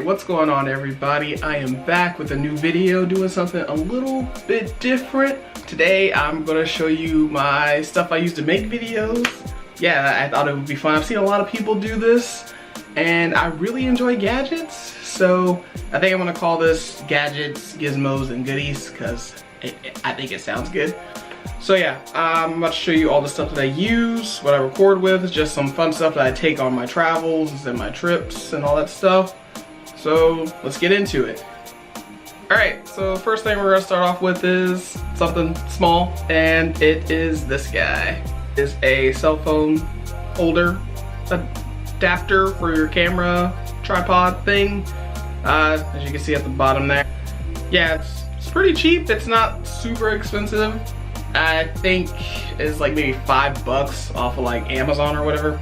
what's going on everybody? I am back with a new video doing something a little bit different. Today I'm gonna show you my stuff I use to make videos. Yeah, I thought it would be fun. I've seen a lot of people do this and I really enjoy gadgets. So I think I'm gonna call this Gadgets, Gizmos, and Goodies because I think it sounds good. So yeah, I'm about to show you all the stuff that I use, what I record with, just some fun stuff that I take on my travels and my trips and all that stuff. So let's get into it. Alright, so first thing we're gonna start off with is something small, and it is this guy. It's a cell phone holder adapter for your camera tripod thing. As you can see at the bottom there. Yeah, it's pretty cheap. It's not super expensive. I think it's like maybe $5 off of like Amazon or whatever.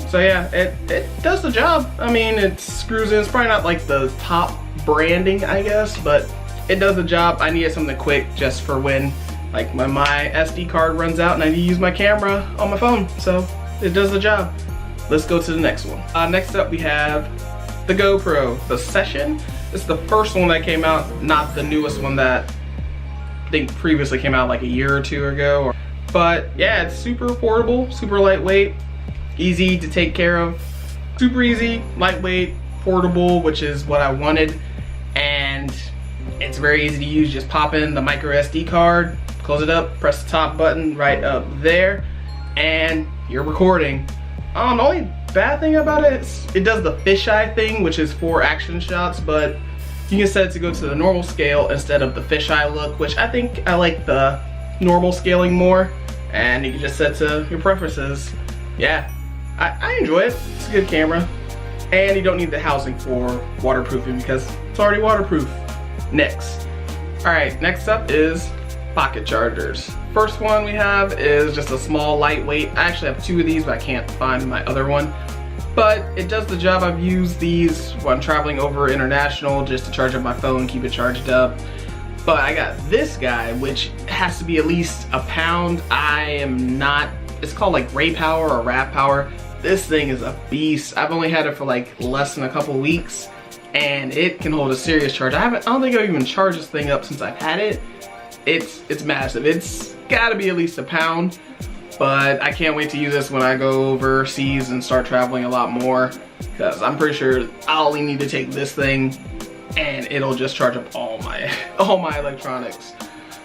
So yeah, it does the job. I mean, it screws in. It's probably not like the top branding, I guess, but it does the job. I needed something quick just for when like my SD card runs out and I need to use my camera on my phone. So it does the job. Let's go to the next one. Next up we have the GoPro, the Session. This is the first one that came out, not the newest one that I think previously came out like a year or two ago. But yeah, it's super portable, super lightweight, easy to take care of. Super easy, lightweight, portable, which is what I wanted. And it's very easy to use. Just pop in the micro SD card, close it up, press the top button right up there, and you're recording. The only bad thing about it is it does the fisheye thing, which is for action shots, but you can set it to go to the normal scale instead of the fisheye look, which I think I like the normal scaling more, and you can just set to your preferences. Yeah, I enjoy it. It's a good camera, and you don't need the housing for waterproofing because it's already waterproof. Next. Alright, next up is pocket chargers. First one we have is just a small lightweight. I actually have two of these, but I can't find my other one. But it does the job. I've used these when traveling over international just to charge up my phone, keep it charged up. But I got this guy, which has to be at least a pound. I am not, it's called like Ray Power or Rap Power. This thing is a beast. I've only had it for like less than a couple weeks and it can hold a serious charge. I don't think I've even charged this thing up since I've had it. It's massive. It's gotta be at least a pound. But I can't wait to use this when I go overseas and start traveling a lot more, because I'm pretty sure I'll only need to take this thing and it'll just charge up all my electronics.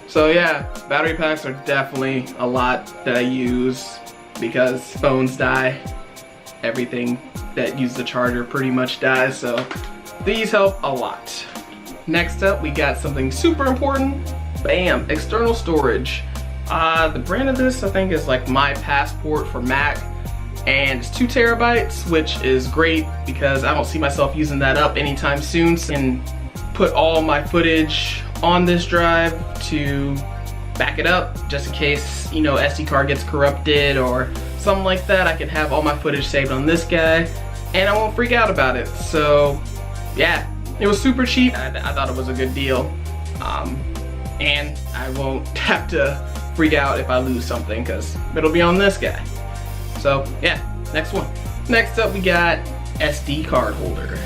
So yeah, battery packs are definitely a lot that I use because phones die. Everything that uses the charger pretty much dies, so these help a lot. Next up, we got something super important. Bam, external storage. The brand of this I think is like My Passport for Mac, and it's 2 terabytes, which is great because I don't see myself using that up anytime soon. So I can put all my footage on this drive to back it up just in case, you know, SD card gets corrupted or something like that. I can have all my footage saved on this guy and I won't freak out about it. So yeah, it was super cheap. I thought it was a good deal, and I won't have to freak out if I lose something because it'll be on this guy. So yeah, next one. Next up we got SD card holder.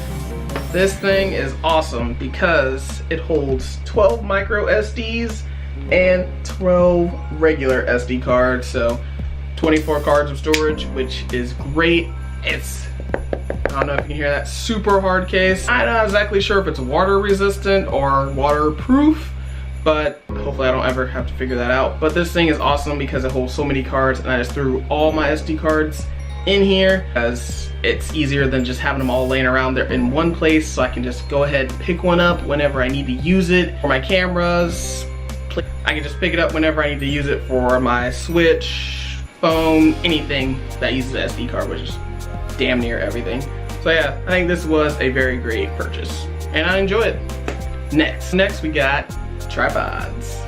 This thing is awesome because it holds 12 micro SDs and 12 regular SD cards, so 24 cards of storage, which is great. It's, I don't know if you can hear that, super hard case. I'm not exactly sure if it's water resistant or waterproof, but hopefully I don't ever have to figure that out. But this thing is awesome because it holds so many cards, and I just threw all my SD cards in here because it's easier than just having them all laying around there in one place, so I can just go ahead and pick one up whenever I need to use it. For my cameras, I can just pick it up whenever I need to use it for my Switch, phone, anything that uses an SD card, which is damn near everything. So yeah, I think this was a very great purchase and I enjoy it. Next we got tripods.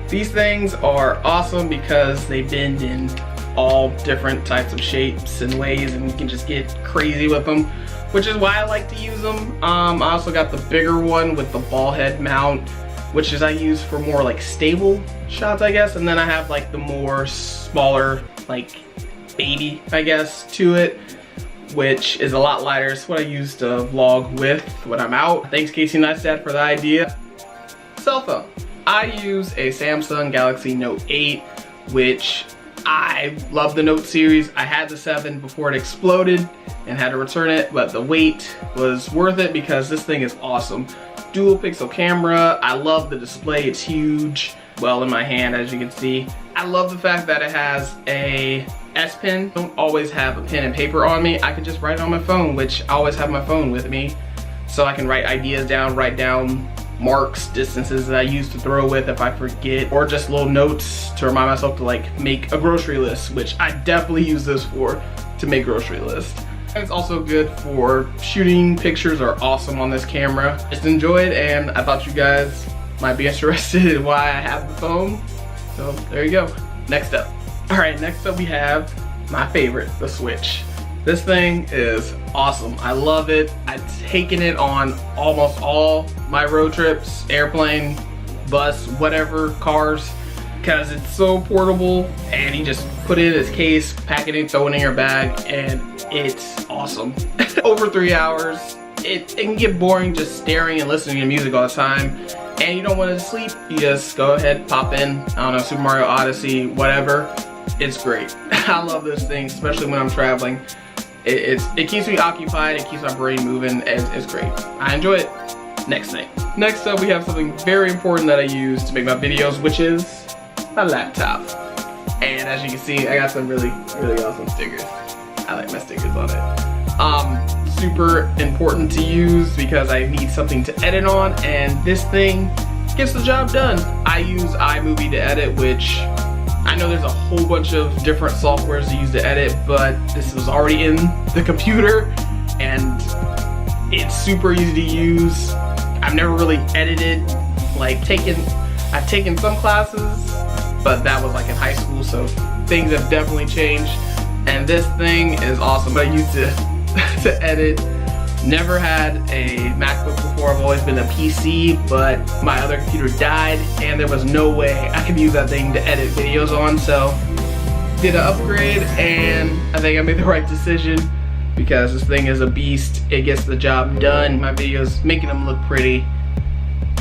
These things are awesome because they bend in all different types of shapes and ways, and you can just get crazy with them, which is why I like to use them. I also got the bigger one with the ball head mount, which is I use for more like stable shots, I guess, and then I have like the more smaller, like baby, I guess, to it, which is a lot lighter. It's what I use to vlog with when I'm out. Thanks Casey Neistat for the idea. Cell phone. I use a Samsung Galaxy Note 8, which I love the Note series. I had the 7 before it exploded and had to return it, but the wait was worth it because this thing is awesome. Dual pixel camera. I love the display. It's huge. Well, in my hand, as you can see. I love the fact that it has a S Pen. I don't always have a pen and paper on me. I can just write it on my phone, which I always have my phone with me. So I can write ideas down, write down marks, distances that I use to throw with if I forget, or just little notes to remind myself to like make a grocery list, which I definitely use this for, to make grocery list. And it's also good for shooting. Pictures are awesome on this camera. Just enjoy it, and I thought you guys might be interested in why I have the phone. So there you go. Next up. All right, next up we have my favorite, the Switch. This thing is awesome. I love it. I've taken it on almost all my road trips, airplane, bus, whatever, cars, because it's so portable, and you just put it in its case, pack it in, throw it in your bag, and it's awesome. Over 3 hours. It can get boring just staring and listening to music all the time, and you don't want to sleep. You just go ahead, pop in, I don't know, Super Mario Odyssey, whatever. It's great. I love this thing, especially when I'm traveling. It keeps me occupied, it keeps my brain moving, it's great. I enjoy it. Next thing. Next up, we have something very important that I use to make my videos, which is my laptop. And as you can see, I got some really awesome stickers. I like my stickers on it. Super important to use because I need something to edit on, and this thing gets the job done. I use iMovie to edit, which I know there's a whole bunch of different softwares to use to edit, but this was already in the computer and it's super easy to use. I've never really edited, like I've taken some classes, but that was like in high school, so things have definitely changed. And this thing is awesome. I used it to edit. Never had a MacBook before. I've always been a PC, but my other computer died and there was no way I could use that thing to edit videos on, so did an upgrade, and I think I made the right decision because this thing is a beast. It gets the job done. My videos, making them look pretty,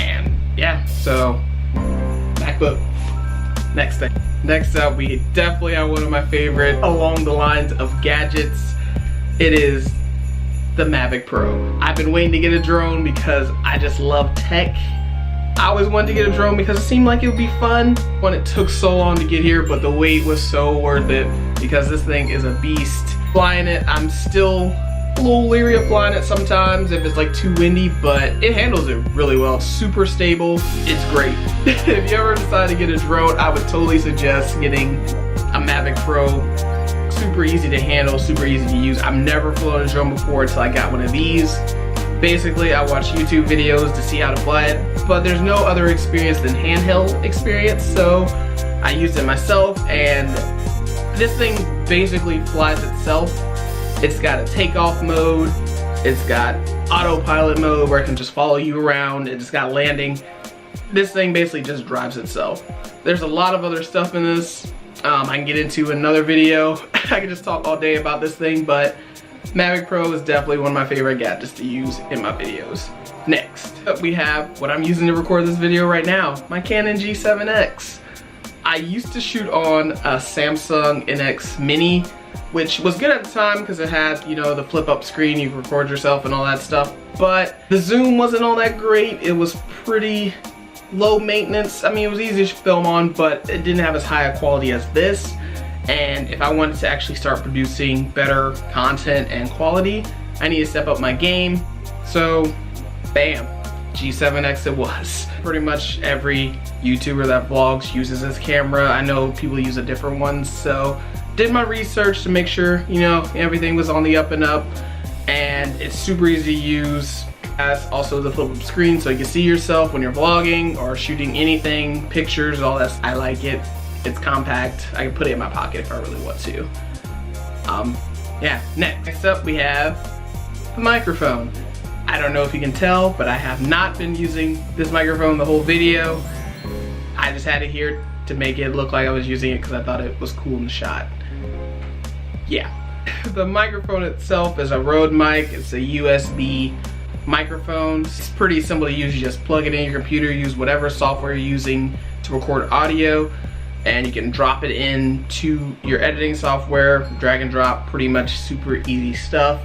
and yeah, so MacBook. Next thing. Next up, we definitely have one of my favorite along the lines of gadgets. It is the Mavic Pro. I've been waiting to get a drone because I just love tech. I always wanted to get a drone because it seemed like it would be fun when it took so long to get here, but the wait was so worth it because this thing is a beast. Flying it, I'm still a little leery of flying it sometimes if it's like too windy, but it handles it really well. Super stable, it's great. If you ever decide to get a drone, I would totally suggest getting a Mavic Pro. Super easy to handle, super easy to use. I've never flown a drone before until I got one of these. Basically, I watch YouTube videos to see how to fly it, but there's no other experience than handheld experience, so I used it myself, and this thing basically flies itself. It's got a takeoff mode, it's got autopilot mode where it can just follow you around, it's got landing. This thing basically just drives itself. There's a lot of other stuff in this. I can get into another video. I can just talk all day about this thing, but Mavic Pro is definitely one of my favorite gadgets to use in my videos. Next up, we have what I'm using to record this video right now, my Canon G7X. I used to shoot on a Samsung NX Mini, which was good at the time because it had, you know, the flip up screen, you can record yourself and all that stuff, but the zoom wasn't all that great. It was pretty low maintenance. I mean, it was easy to film on, but it didn't have as high a quality as this. And if I wanted to actually start producing better content and quality, I need to step up my game. So, bam, G7X it was. Pretty much every YouTuber that vlogs uses this camera. I know people use a different one, so did my research to make sure, you know, everything was on the up and up. And it's super easy to use. Has also the flip up screen so you can see yourself when you're vlogging or shooting anything, pictures, all that. I like it. It's compact. I can put it in my pocket if I really want to. Yeah, next up we have the microphone. I don't know if you can tell, but I have not been using this microphone the whole video. I just had it here to make it look like I was using it because I thought it was cool in the shot. Yeah. The microphone itself is a Rode mic. It's a USB microphone. It's pretty simple to use. You just plug it in your computer, use whatever software you're using to record audio, and you can drop it into your editing software, drag and drop, pretty much super easy stuff.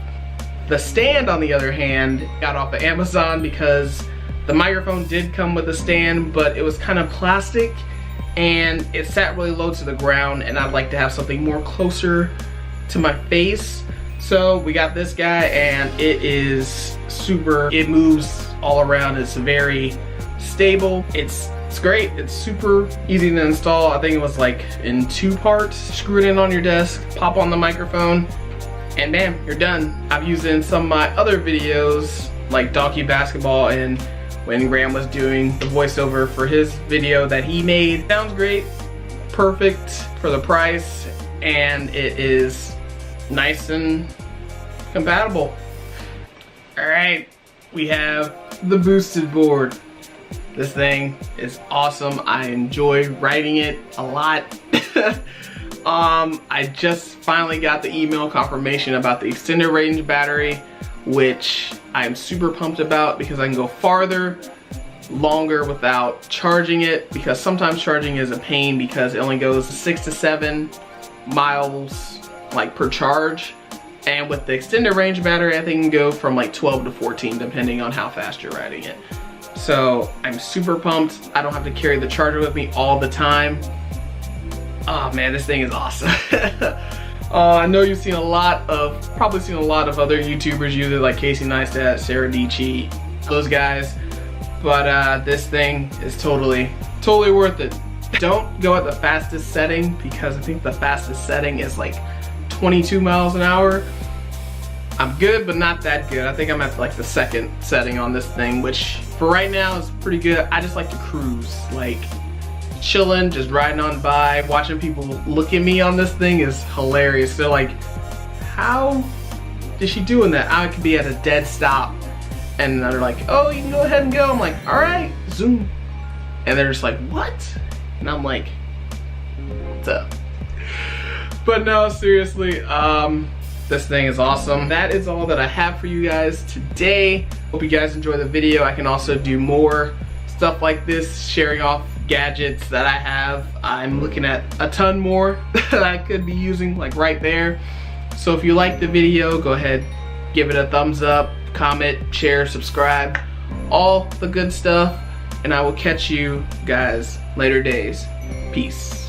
The stand, on the other hand, got off of Amazon because the microphone did come with a stand, but it was kind of plastic and it sat really low to the ground, and I'd like to have something more closer to my face. So we got this guy, and it is super, it moves all around. It's very stable. It's great. It's super easy to install. I think it was like in 2 parts. Screw it in on your desk, pop on the microphone, and bam, you're done. I've used it in some of my other videos, like Donkey Basketball, and when Graham was doing the voiceover for his video that he made. Sounds great, perfect for the price, and it is nice and compatible. All right, we have the boosted board. This thing is awesome. I enjoy riding it a lot. I just finally got the email confirmation about the extended range battery, which I'm super pumped about because I can go farther, longer without charging it, because sometimes charging is a pain because it only goes 6 to 7 miles like per charge, and with the extended range battery I think it can go from like 12 to 14 depending on how fast you're riding it. So I'm super pumped. I don't have to carry the charger with me all the time. Oh man, this thing is awesome. I know you've seen probably seen a lot of other YouTubers use it, like Casey Neistat, Sarah Dietschy, those guys, but this thing is totally worth it. Don't go at the fastest setting, because I think the fastest setting is like 22 miles an hour. I'm good, but not that good. I think I'm at like the 2nd setting on this thing, which for right now is pretty good. I just like to cruise, like chilling, just riding on by. Watching people look at me on this thing is hilarious. They're like, how is she doing that? I could be at a dead stop and they're like, oh, you can go ahead and go. I'm like, all right, zoom. And they're just like, what? And I'm like, what's up? But no, seriously, this thing is awesome. That is all that I have for you guys today. Hope you guys enjoy the video. I can also do more stuff like this, sharing off gadgets that I have. I'm looking at a ton more that I could be using, like right there. So if you like the video, go ahead, give it a thumbs up, comment, share, subscribe, all the good stuff, and I will catch you guys later days. Peace.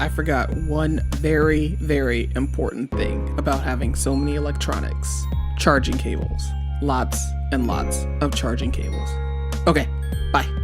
I forgot one very, very important thing about having so many electronics. Charging cables. Lots and lots of charging cables. Okay, bye.